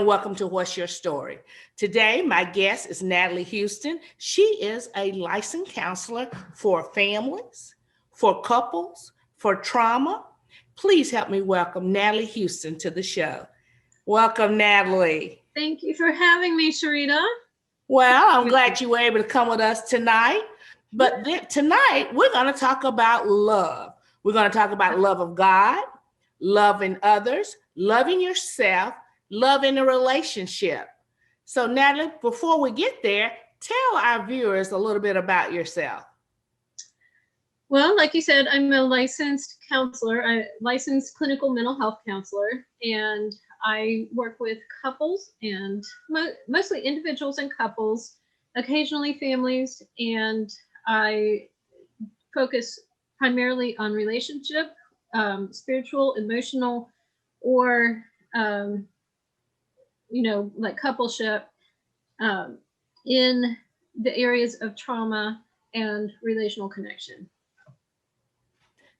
and welcome to What's Your Story? Today, my guest is Natalie Houston. She is a licensed counselor for families, for couples, for trauma. Please help me welcome Natalie Houston to the show. Welcome, Natalie. Thank you for having me, Sharita. Well, I'm glad you were able to come with us tonight. But tonight, we're going to talk about love. We're going to talk about love of God, loving others, loving yourself, loving a relationship. So, Natalie, before we get there, tell our viewers a little bit about yourself. Well, like you said, I'm a licensed counselor, a licensed clinical mental health counselor, and I work with couples and mostly individuals and couples, occasionally families, and I focus primarily on relationship, spiritual, emotional, or like coupleship in the areas of trauma and relational connection.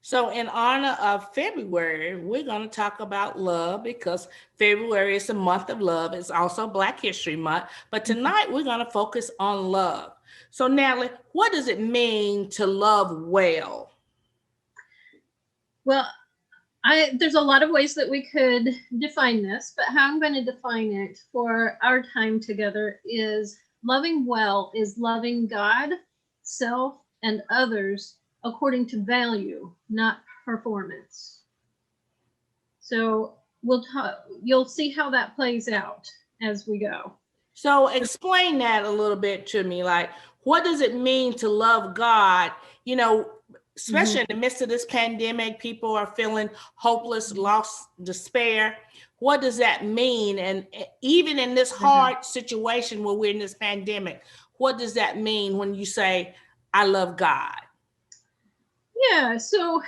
So in honor of February, we're going to talk about love because February is the month of love. It's also Black History Month. But tonight we're going to focus on love. So Natalie, what does it mean to love well? Well, there's a lot of ways that we could define this, but how I'm going to define it for our time together is loving well is loving God, self, and others according to value, not performance. So you'll see how that plays out as we go. So explain that a little bit to me. Like, what does it mean to love God? You know, especially in the midst of this pandemic, people are feeling hopeless, lost, despair. What does that mean? And even in this hard situation where we're in this pandemic, what does that mean when you say, I love God? Yeah, so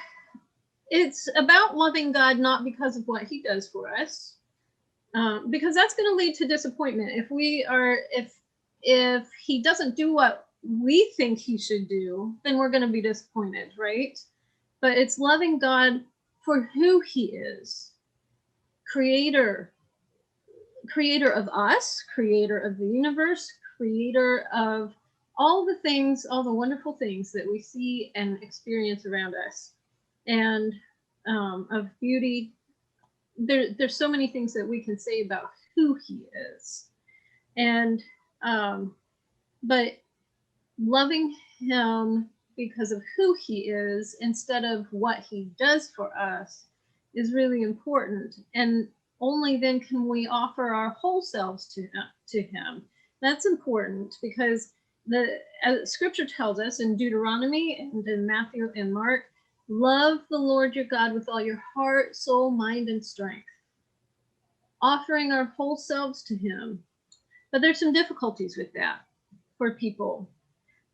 it's about loving God not because of what he does for us, because that's going to lead to disappointment. If he doesn't do what we think he should do, then we're going to be disappointed, right? But it's loving God for who he is. Creator of us, creator of the universe, creator of all the things, all the wonderful things that we see and experience around us, and of beauty. There's so many things that we can say about who he is, and but loving him because of who he is instead of what he does for us is really important, and only then can we offer our whole selves to him. That's important because the scripture tells us in Deuteronomy and in Matthew and Mark, love the Lord your God with all your heart, soul, mind, and strength. Offering our whole selves to him. But there's some difficulties with that for people.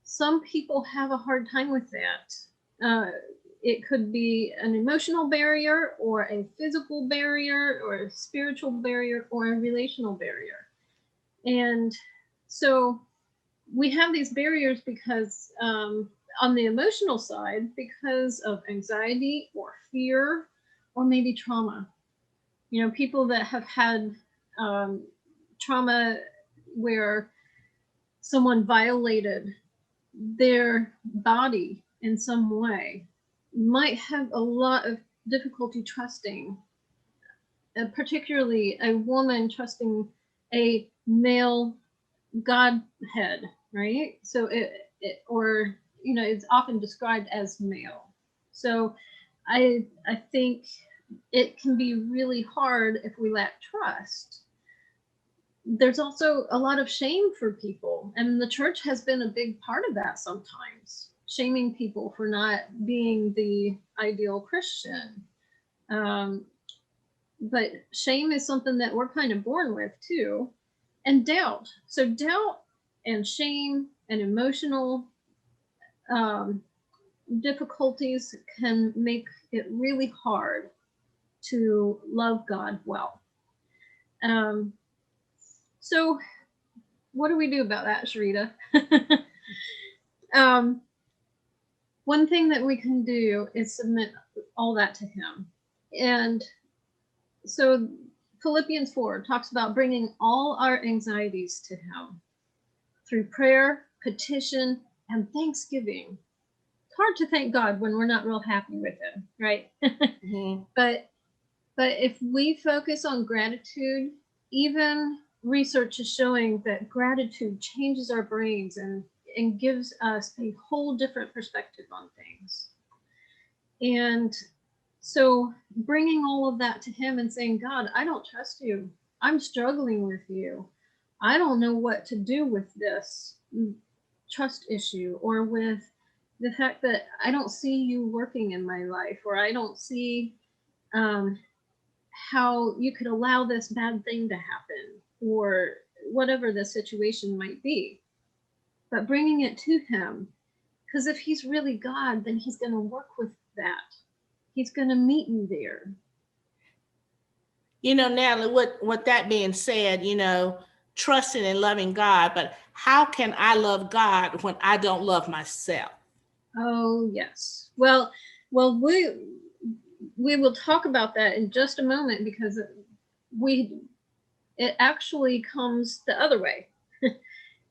Some people have a hard time with that. It could be an emotional barrier or a physical barrier or a spiritual barrier or a relational barrier. And so we have these barriers because on the emotional side, because of anxiety or fear or maybe trauma. You know, people that have had trauma where someone violated their body in some way might have a lot of difficulty trusting, particularly a woman trusting a male Godhead, right? So it's often described as male. So I think it can be really hard if we lack trust. There's also a lot of shame for people, and the church has been a big part of that sometimes, shaming people for not being the ideal Christian. But shame is something that we're kind of born with too, and doubt. So doubt and shame and emotional difficulties can make it really hard to love God well. So what do we do about that, Sharita? One thing that we can do is submit all that to him. And so Philippians 4 talks about bringing all our anxieties to him through prayer, petition, and thanksgiving. It's hard to thank God when we're not real happy with him, right? Mm-hmm. But if we focus on gratitude, even research is showing that gratitude changes our brains and gives us a whole different perspective on things. And so bringing all of that to him and saying, God, I don't trust you. I'm struggling with you. I don't know what to do with this trust issue, or with the fact that I don't see you working in my life, or I don't see how you could allow this bad thing to happen, or whatever the situation might be. But bringing it to him, because if he's really God, then he's going to work with that. He's going to meet you there. You know, Natalie, with that being said, you know, trusting and loving God, but how can I love God when I don't love myself? Oh, yes. Well, we will talk about that in just a moment, because it actually comes the other way.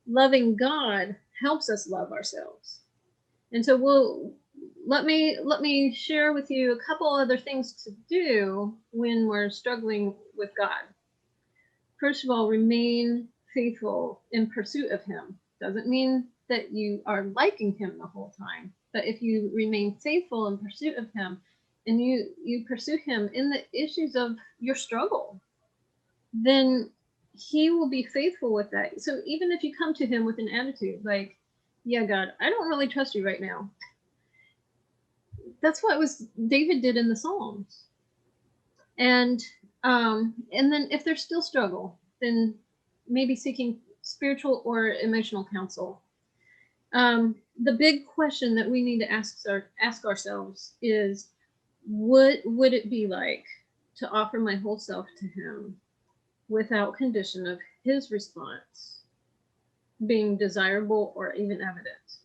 Loving God helps us love ourselves. And so let me share with you a couple other things to do when we're struggling with God. First of all, remain faithful in pursuit of him. Doesn't mean that you are liking him the whole time, but if you remain faithful in pursuit of him, and you pursue him in the issues of your struggle, then he will be faithful with that. So even if you come to him with an attitude like, yeah, God, I don't really trust you right now. That's what David did in the Psalms. And then if there's still struggle, then maybe seeking spiritual or emotional counsel. The big question that we need to ask ourselves is, what would it be like to offer my whole self to him without condition of his response being desirable or even evident?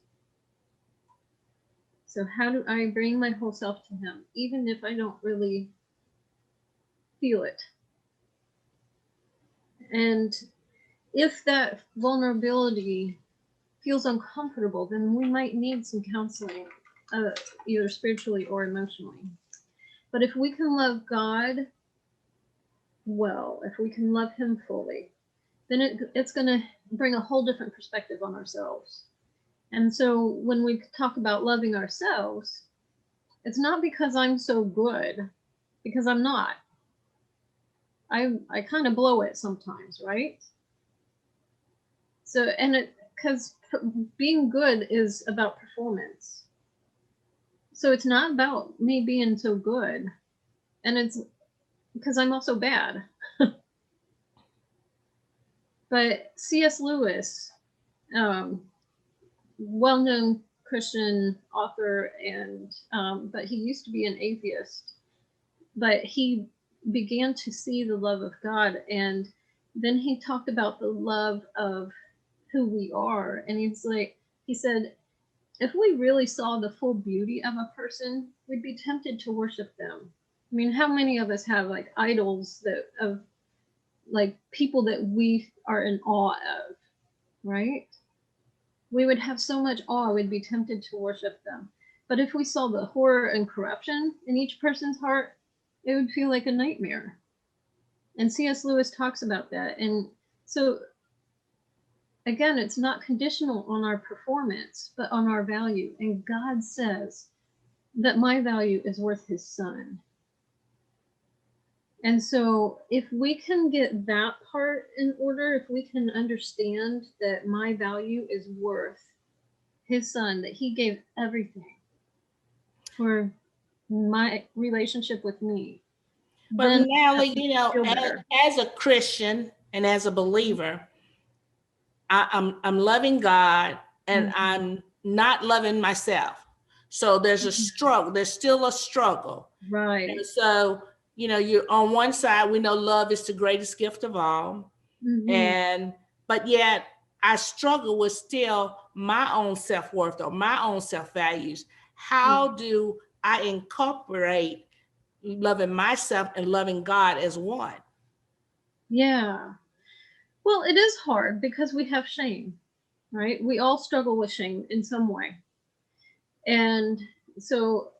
So how do I bring my whole self to him, even if I don't really feel it? And if that vulnerability feels uncomfortable, then we might need some counseling, either spiritually or emotionally. But if we can love God well, if we can love him fully, then it's going to bring a whole different perspective on ourselves. And so when we talk about loving ourselves, it's not because I'm so good, because I'm not. I kind of blow it sometimes, right? So, because being good is about performance. So it's not about me being so good, and it's because I'm also bad. But C.S. Lewis, well-known Christian author, and but he used to be an atheist, but he began to see the love of God, and then he talked about the love of who we are, and he said, if we really saw the full beauty of a person, we'd be tempted to worship them. I mean, how many of us have like idols of like people that we are in awe of, right? We would have so much awe, we'd be tempted to worship them. But if we saw the horror and corruption in each person's heart, it would feel like a nightmare. And C.S. Lewis talks about that. And so, again, it's not conditional on our performance, but on our value. And God says that my value is worth his son. And so if we can get that part in order, if we can understand that my value is worth his son, that he gave everything for my relationship with me. But Natalie, you know, as a Christian and as a believer, I'm loving God, and mm-hmm. I'm not loving myself. So there's a struggle. There's still a struggle. Right. And so, you know, you're on one side, we know love is the greatest gift of all. Mm-hmm. But yet I struggle with still my own self-worth or my own self-values. How do I incorporate loving myself and loving God as one? Yeah. Well, it is hard because we have shame, right? We all struggle with shame in some way. And so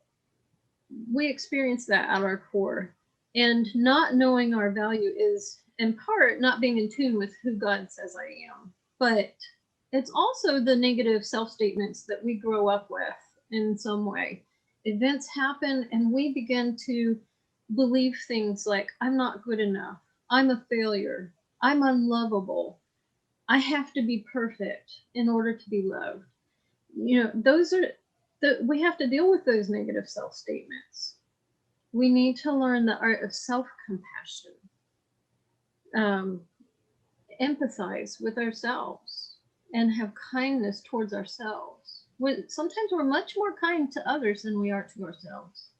we experience that at our core. And not knowing our value is, in part, not being in tune with who God says I am. But it's also the negative self statements that we grow up with in some way. Events happen, and we begin to believe things like, I'm not good enough, I'm a failure, I'm unlovable, I have to be perfect in order to be loved. Those are we have to deal with those negative self statements. We need to learn the art of self compassion, um, empathize with ourselves, and have kindness towards ourselves. Sometimes we're much more kind to others than we are to ourselves.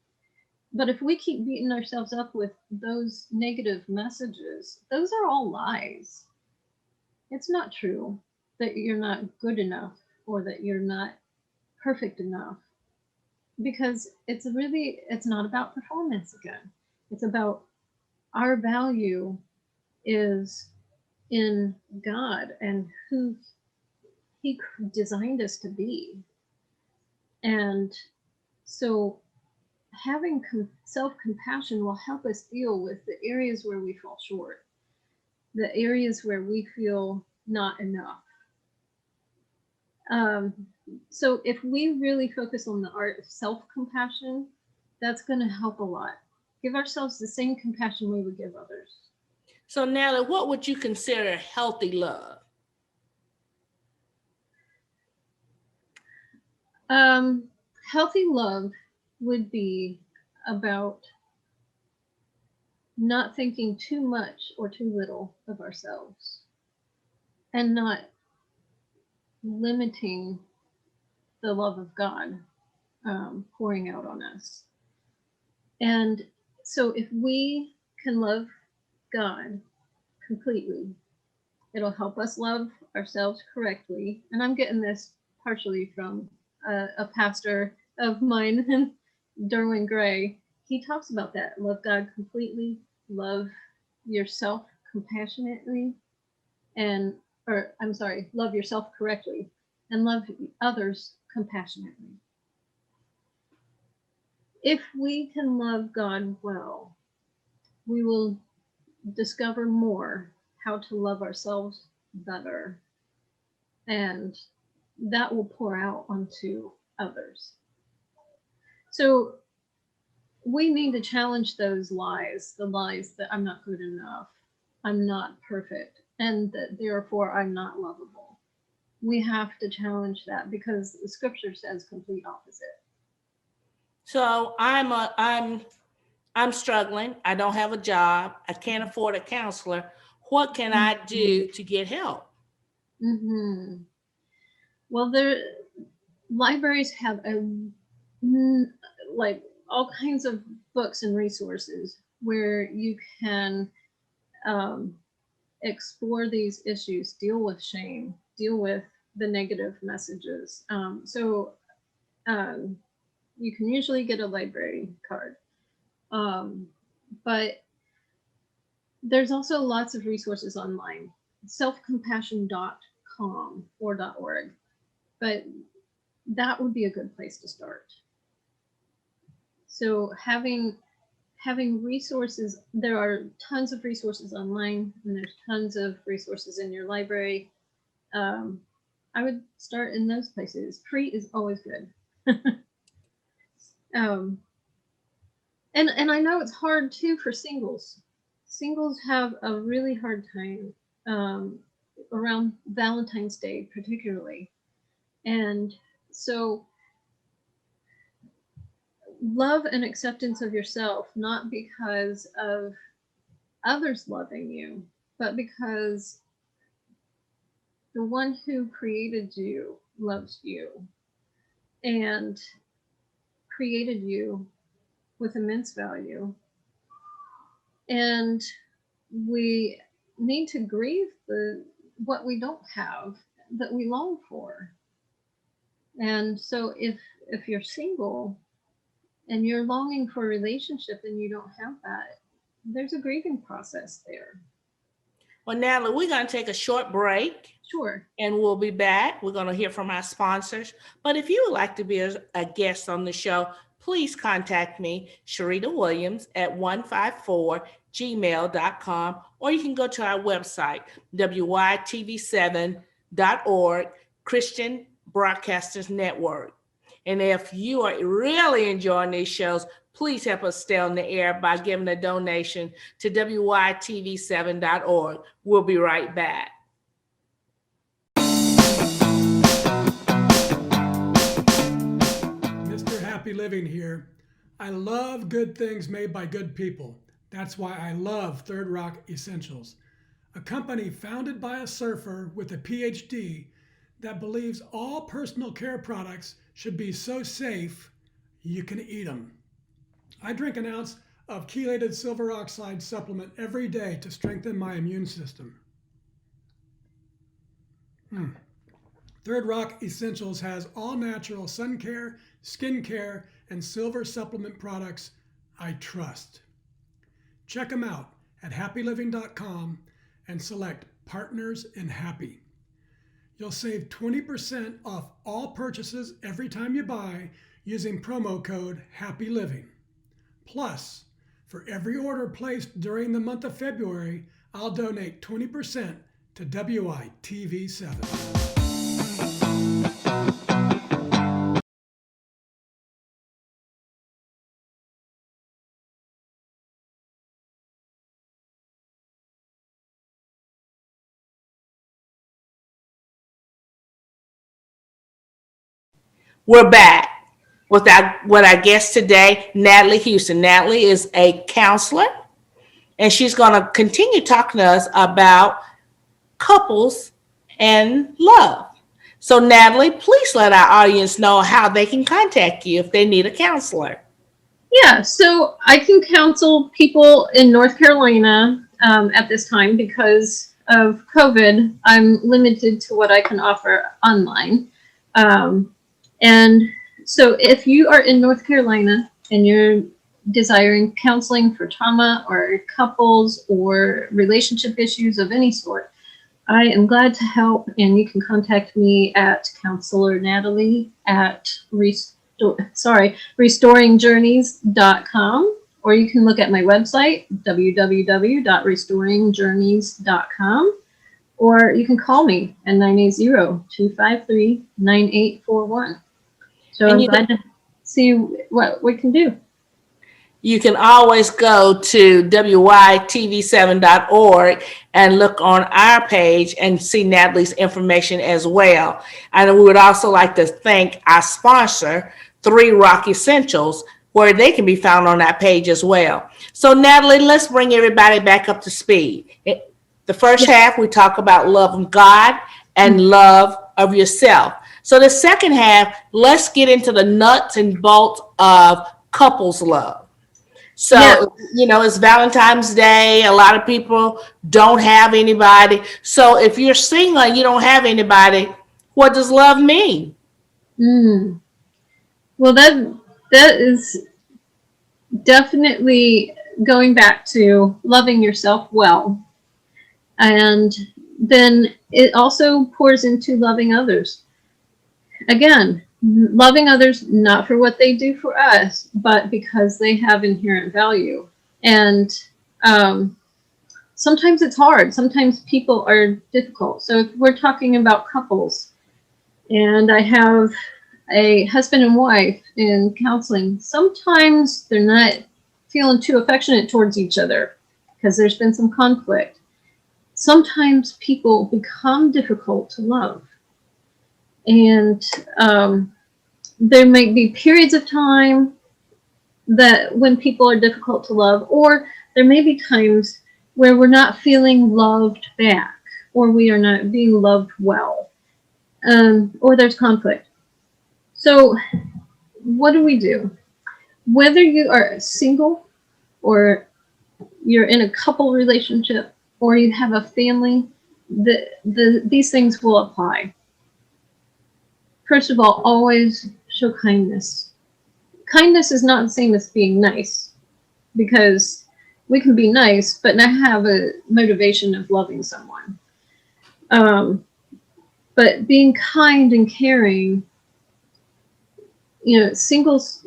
But if we keep beating ourselves up with those negative messages, those are all lies. It's not true that you're not good enough or that you're not perfect enough, because it's not about performance again. It's about our value is in God and who he designed us to be. And so having self-compassion will help us deal with the areas where we fall short, the areas where we feel not enough. So if we really focus on the art of self-compassion, that's going to help a lot. Give ourselves the same compassion we would give others. So, Natalie, what would you consider healthy love? Healthy love would be about not thinking too much or too little of ourselves, and not limiting the love of God pouring out on us. And so if we can love God completely, it'll help us love ourselves correctly. And I'm getting this partially from a pastor of mine, Derwin Gray. He talks about that. Love God completely, love yourself compassionately, love yourself correctly, and love others compassionately. If we can love God well, we will discover more how to love ourselves better, and that will pour out onto others. So we need to challenge those lies, the lies that I'm not good enough, I'm not perfect, and that therefore I'm not lovable. We have to challenge that because the scripture says complete opposite. So I'm struggling. I don't have a job. I can't afford a counselor. What can I do to get help? Mm-hmm. Well, libraries have like all kinds of books and resources where you can explore these issues, deal with shame, deal with the negative messages. You can usually get a library card. But there's also lots of resources online, selfcompassion.com or .org. But that would be a good place to start. So having resources, there are tons of resources online, and there's tons of resources in your library. I would start in those places. Free is always good. And I know it's hard too for singles. Singles have a really hard time around Valentine's Day, particularly. And so love and acceptance of yourself, not because of others loving you, but because the one who created you loves you and created you with immense value. And we need to grieve what we don't have that we long for. And so if you're single and you're longing for a relationship and you don't have that, there's a grieving process there. Well, Natalie, we're going to take a short break Sure. and we'll be back. We're going to hear from our sponsors. But if you would like to be a guest on the show, please contact me, Sharita Williams, at 154gmail.com, or you can go to our website, WYTV7.org, Christian Broadcasters Network. And if you are really enjoying these shows, please help us stay on the air by giving a donation to WYTV7.org. We'll be right back. Mr. Happy Living here. I love good things made by good people. That's why I love Third Rock Essentials, a company founded by a surfer with a PhD that believes all personal care products should be so safe you can eat them. I drink an ounce of chelated silver oxide supplement every day to strengthen my immune system. Third Rock Essentials has all natural sun care, skin care, and silver supplement products I trust. Check them out at happyliving.com and select Partners in Happy. You'll save 20% off all purchases every time you buy using promo code HAPPYLIVING. Plus, for every order placed during the month of February, I'll donate 20% to WYTV7. We're back with our guest today, Natalie Houston. Natalie is a counselor, and she's going to continue talking to us about couples and love. So, Natalie, please let our audience know how they can contact you if they need a counselor. Yeah, so I can counsel people in North Carolina at this time because of COVID. I'm limited to what I can offer online. And so if you are in North Carolina and you're desiring counseling for trauma or couples or relationship issues of any sort, I am glad to help, and you can contact me at Counselor Natalie at restoringjourneys.com, or you can look at my website, www.restoringjourneys.com, or you can call me at 980-253-9841. So I'm glad to see what we can do. You can always go to WYTV7.org and look on our page and see Natalie's information as well. And we would also like to thank our sponsor, 3 Rock Essentials, where they can be found on that page as well. So, Natalie, let's bring everybody back up to speed. The first half, we talk about love of God and love of yourself. So the second half, let's get into the nuts and bolts of couples love. So, it's Valentine's Day. A lot of people don't have anybody. So if you're single and you don't have anybody, what does love mean? Well, that is definitely going back to loving yourself well. And then it also pours into loving others. Again, loving others not for what they do for us, but because they have inherent value. And sometimes it's hard. Sometimes people are difficult. So if we're talking about couples, and I have a husband and wife in counseling, sometimes they're not feeling too affectionate towards each other because there's been some conflict. Sometimes people become difficult to love. And there might be periods of time that when people are difficult to love, or there may be times where we're not feeling loved back, or we are not being loved well, or there's conflict. So what do we do? Whether you are single or you're in a couple relationship or you have a family, these things will apply. First of all, always show kindness. Kindness is not the same as being nice, because We can be nice, but not have a motivation of loving someone. But being kind and caring, singles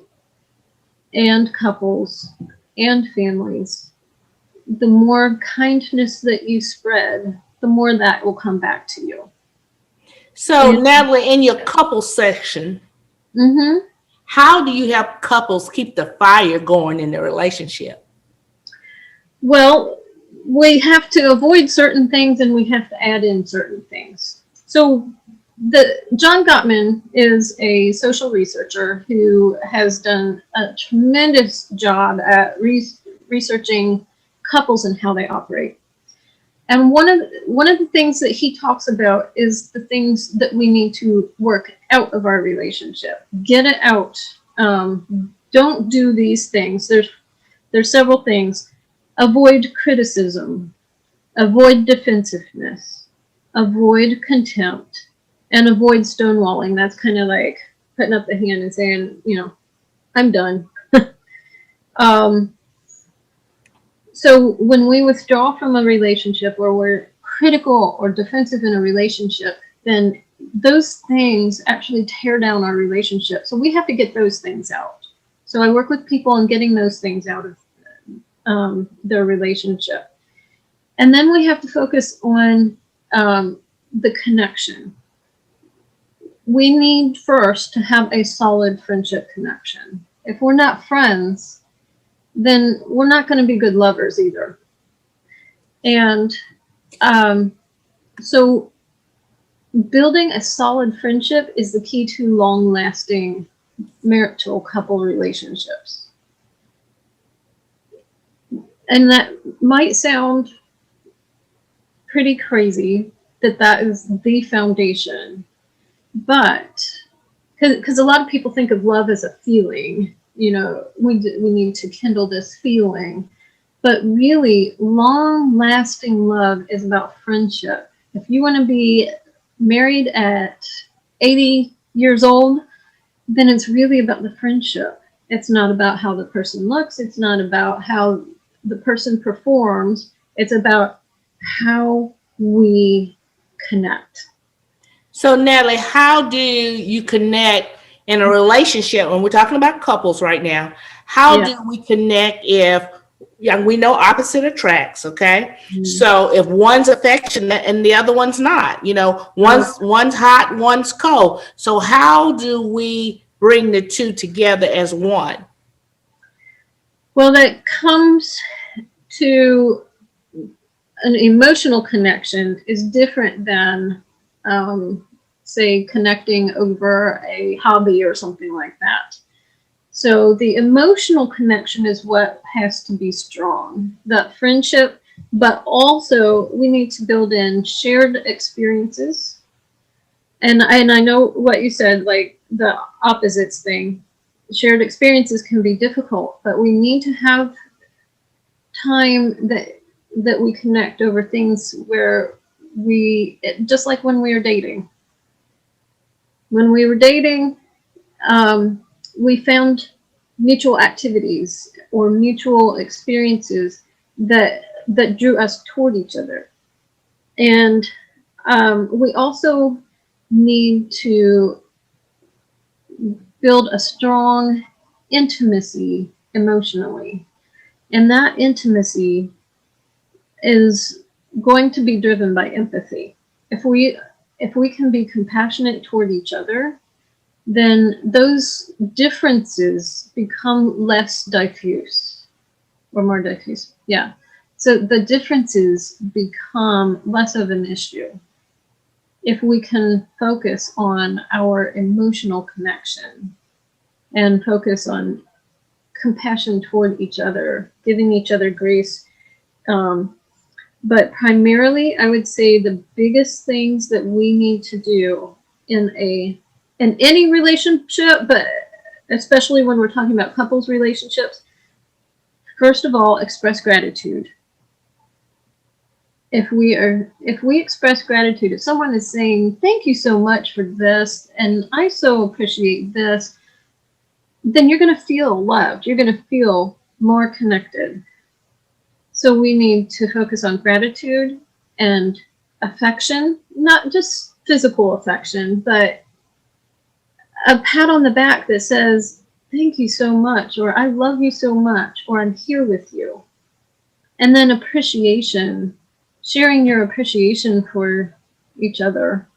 and couples and families, the more kindness that you spread, the more that will come back to you. So, Natalie, in your couple section, how do you help couples keep the fire going in their relationship? Well, we have to avoid certain things and we have to add in certain things. So John Gottman is a social researcher who has done a tremendous job at researching couples and how they operate. And one of the things that he talks about is the things that we need to work out of our relationship. Get it out. Don't do these things. There's several things. Avoid criticism. Avoid defensiveness. Avoid contempt. And avoid stonewalling. That's kind of like putting up the hand and saying, I'm done. So when we withdraw from a relationship or we're critical or defensive in a relationship, then those things actually tear down our relationship. So we have to get those things out. So I work with people on getting those things out of their relationship. And then we have to focus on the connection. We need first to have a solid friendship connection. If we're not friends, then we're not going to be good lovers either. And so building a solid friendship is the key to long-lasting marital couple relationships. And that might sound pretty crazy that is the foundation, but because a lot of people think of love as a feeling. We need to kindle this feeling. But really, long-lasting love is about friendship. If you want to be married at 80 years old, then it's really about the friendship. It's not about how the person looks. It's not about how the person performs. It's about how we connect. So, Natalie, how do you connect in a relationship? When we're talking about couples right now, how do we connect if we know opposite attracts? Okay, so if one's affectionate and the other one's not, one's hot, one's cold. So how do we bring the two together as one? Well, that comes to an emotional connection is different than say connecting over a hobby or something like that. So the emotional connection is what has to be strong, that friendship, but also we need to build in shared experiences. And I know what you said, like the opposites thing. Shared experiences can be difficult, but we need to have time that we connect over things where just like when we were dating. When we were dating, we found mutual activities or mutual experiences that drew us toward each other. And we also need to build a strong intimacy emotionally. And that intimacy is going to be driven by empathy. If we can be compassionate toward each other, then those differences become less diffuse or more diffuse. Yeah. So the differences become less of an issue if we can focus on our emotional connection and focus on compassion toward each other, giving each other grace. But primarily, I would say the biggest things that we need to do in any relationship, but especially when we're talking about couples relationships, first of all, express gratitude. If we express gratitude, if someone is saying, thank you so much for this, and I so appreciate this, then you're going to feel loved. You're going to feel more connected. So we need to focus on gratitude and affection, not just physical affection, but a pat on the back that says, thank you so much, or I love you so much, or I'm here with you. And then appreciation, sharing your appreciation for each other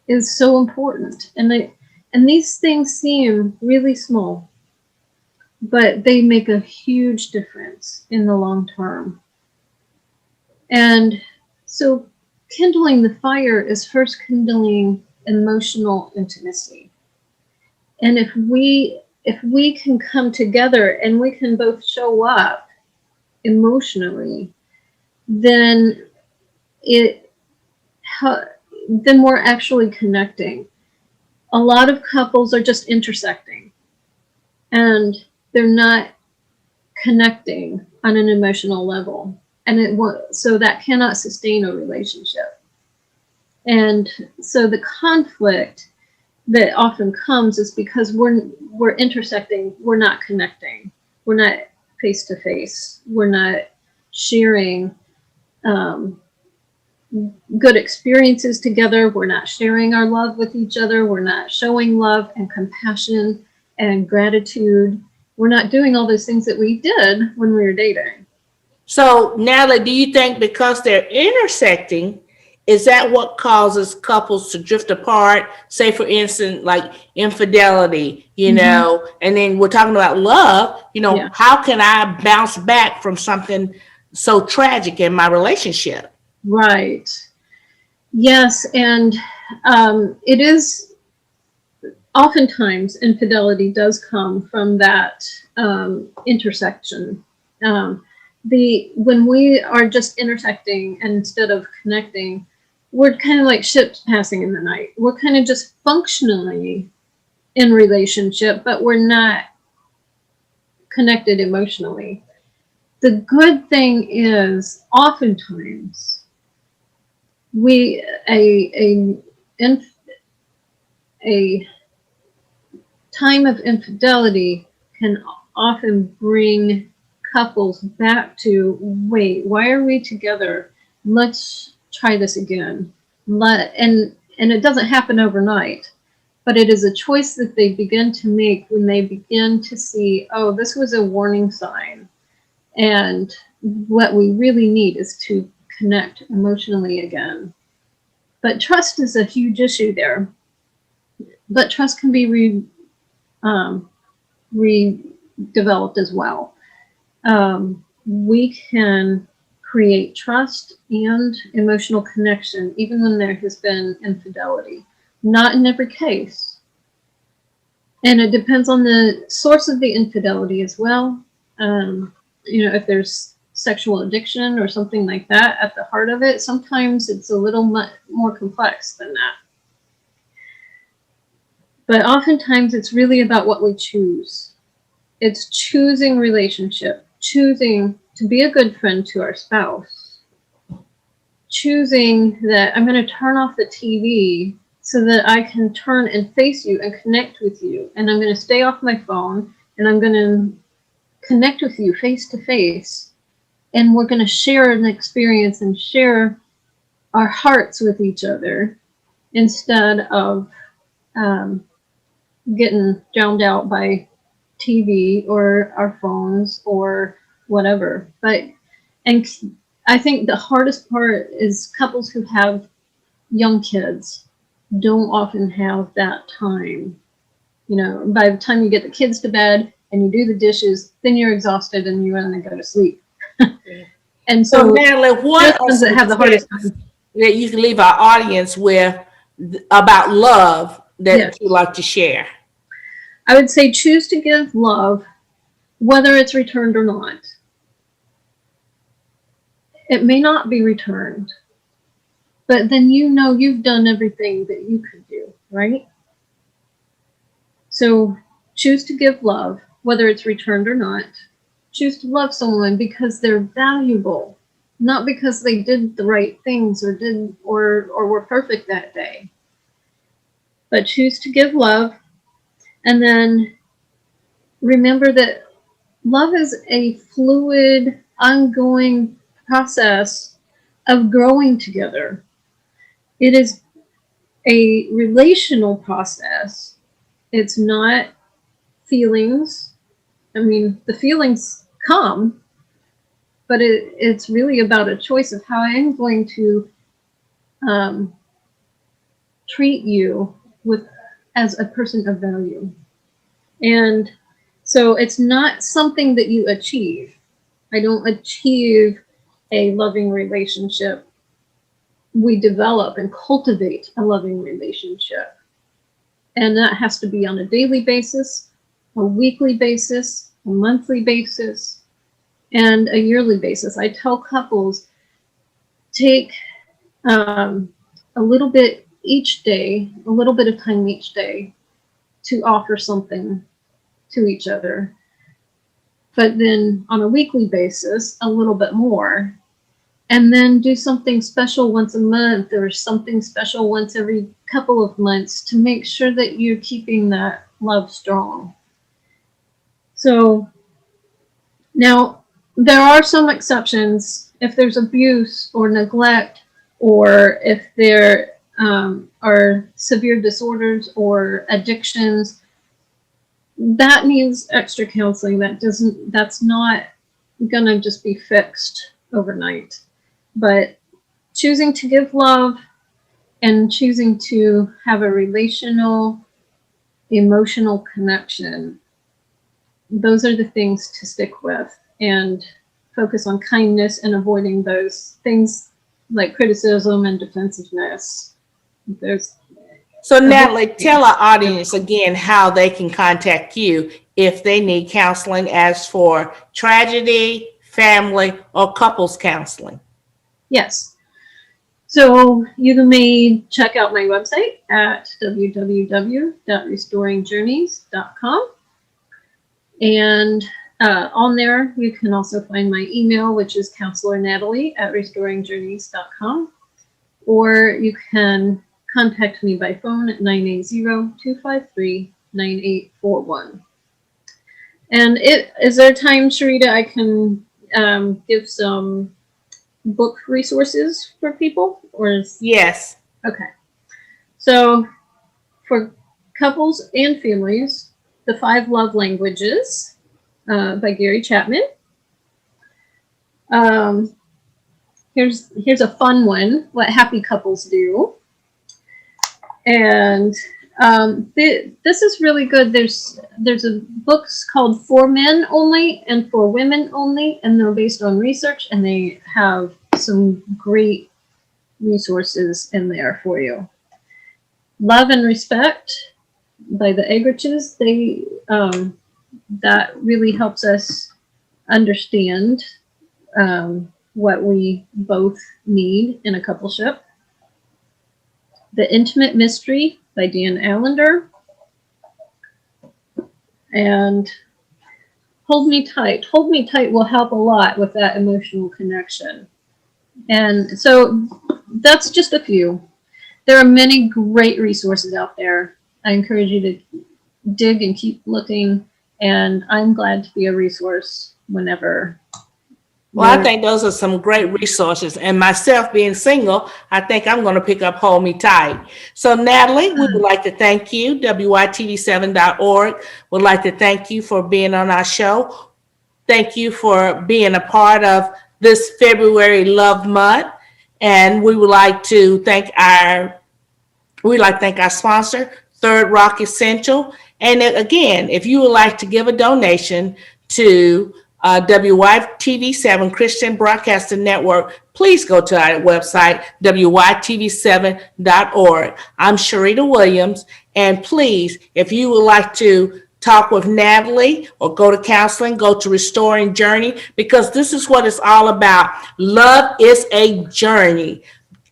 is so important. And these things seem really small, but they make a huge difference in the long term. And so kindling the fire is first kindling emotional intimacy. And if we can come together and we can both show up emotionally, then then we're actually connecting. A lot of couples are just intersecting, and they're not connecting on an emotional level, and so that cannot sustain a relationship. And so the conflict that often comes is because we're intersecting, we're not connecting, we're not face to face, we're not sharing good experiences together, we're not sharing our love with each other, we're not showing love and compassion and gratitude, we're not doing all those things that we did when we were dating. So, Natalie, do you think because they're intersecting, is that what causes couples to drift apart? Say, for instance, like infidelity, you know, and then we're talking about love, you know, how can I bounce back from something so tragic in my relationship? Right. Yes. And it is oftentimes infidelity does come from that intersection. When we are just intersecting instead of connecting, we're kind of like ships passing in the night. We're kind of just functionally in relationship, but we're not connected emotionally. The good thing is oftentimes a time of infidelity can often bring couples back to, wait, why are we together? Let's try this again. And it doesn't happen overnight, but it is a choice that they begin to make when they begin to see, oh, this was a warning sign. And what we really need is to connect emotionally again. But trust is a huge issue there. But trust can be redeveloped as well. We can create trust and emotional connection even when there has been infidelity. Not in every case. And it depends on the source of the infidelity as well. You know, if there's sexual addiction or something like that at the heart of it, sometimes it's a little more complex than that. But oftentimes it's really about what we choose. It's choosing relationship, choosing to be a good friend to our spouse, choosing that I'm going to turn off the TV so that I can turn and face you and connect with you. And I'm going to stay off my phone and I'm going to connect with you face to face. And we're going to share an experience and share our hearts with each other instead of getting drowned out by TV or our phones or whatever. And I think the hardest part is couples who have young kids don't often have that time. You know, by the time you get the kids to bed and you do the dishes, then you're exhausted and you want to go to sleep. And so Natalie, what are that have the hardest time that you can leave our audience with about love that you'd like to share? I would say choose to give love, whether it's returned or not. It may not be returned, but then you know you've done everything that you could do, right? So choose to give love, whether it's returned or not. Choose to love someone because they're valuable, not because they did the right things or were perfect that day. But choose to give love, and then remember that love is a fluid ongoing process of growing together. It is a relational process. It's not feelings. I mean, the feelings come, but it's really about a choice of how I'm going to treat you as a person of value. And so it's not something that you achieve. I don't achieve a loving relationship. We develop and cultivate a loving relationship. And that has to be on a daily basis, a weekly basis, a monthly basis, and a yearly basis. I tell couples, take a little bit each day, a little bit of time each day to offer something to each other. But then on a weekly basis, a little bit more. And then do something special once a month or something special once every couple of months to make sure that you're keeping that love strong. So now there are some exceptions. If there's abuse or neglect, or if there are severe disorders or addictions, that needs extra counseling. That's not gonna just be fixed overnight. But choosing to give love and choosing to have a relational, emotional connection, those are the things to stick with, and focus on kindness and avoiding those things like criticism and defensiveness. So Natalie, tell our audience again how they can contact you if they need counseling as for tragedy, family, or couples counseling. Yes. So you may check out my website at www.restoringjourneys.com. And on there, you can also find my email, which is counselornatalie@restoringjourneys.com. Or you can contact me by phone at 980-253-9841. And is there time, Sharita, I can give some book resources for people? Yes. Okay. So for couples and families, The 5 Love Languages by Gary Chapman. Here's a fun one, What Happy Couples Do. And this is really good. There's a books called For Men Only and For Women Only, and they're based on research, and they have some great resources in there for you. Love and Respect by the Eggriches. That really helps us understand what we both need in a coupleship. The Intimate Mystery by Dan Allender. And Hold Me Tight. Hold Me Tight will help a lot with that emotional connection. And so that's just a few. There are many great resources out there. I encourage you to dig and keep looking, and I'm glad to be a resource whenever. Well, I think those are some great resources. And myself being single, I think I'm going to pick up Hold Me Tight. So Natalie, we would like to thank you. WYTV7.org would like to thank you for being on our show. Thank you for being a part of this February Love Month. And we would like to thank our sponsor, Third Rock Essential. And again, if you would like to give a donation to WYTV7 Christian Broadcasting Network, please go to our website, WYTV7.org. I'm Sharita Williams, and please, if you would like to talk with Natalie or go to counseling, go to Restoring Journey, because this is what it's all about. Love is a journey.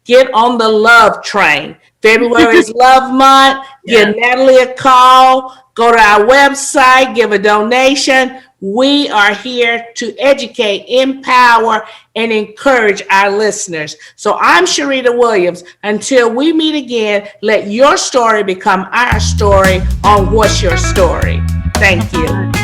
Get on the love train. February is Love Month. Give Natalie a call. Go to our website. Give a donation. We are here to educate, empower, and encourage our listeners. So I'm Sharita Williams. Until we meet again, let your story become our story on What's Your Story. Thank you.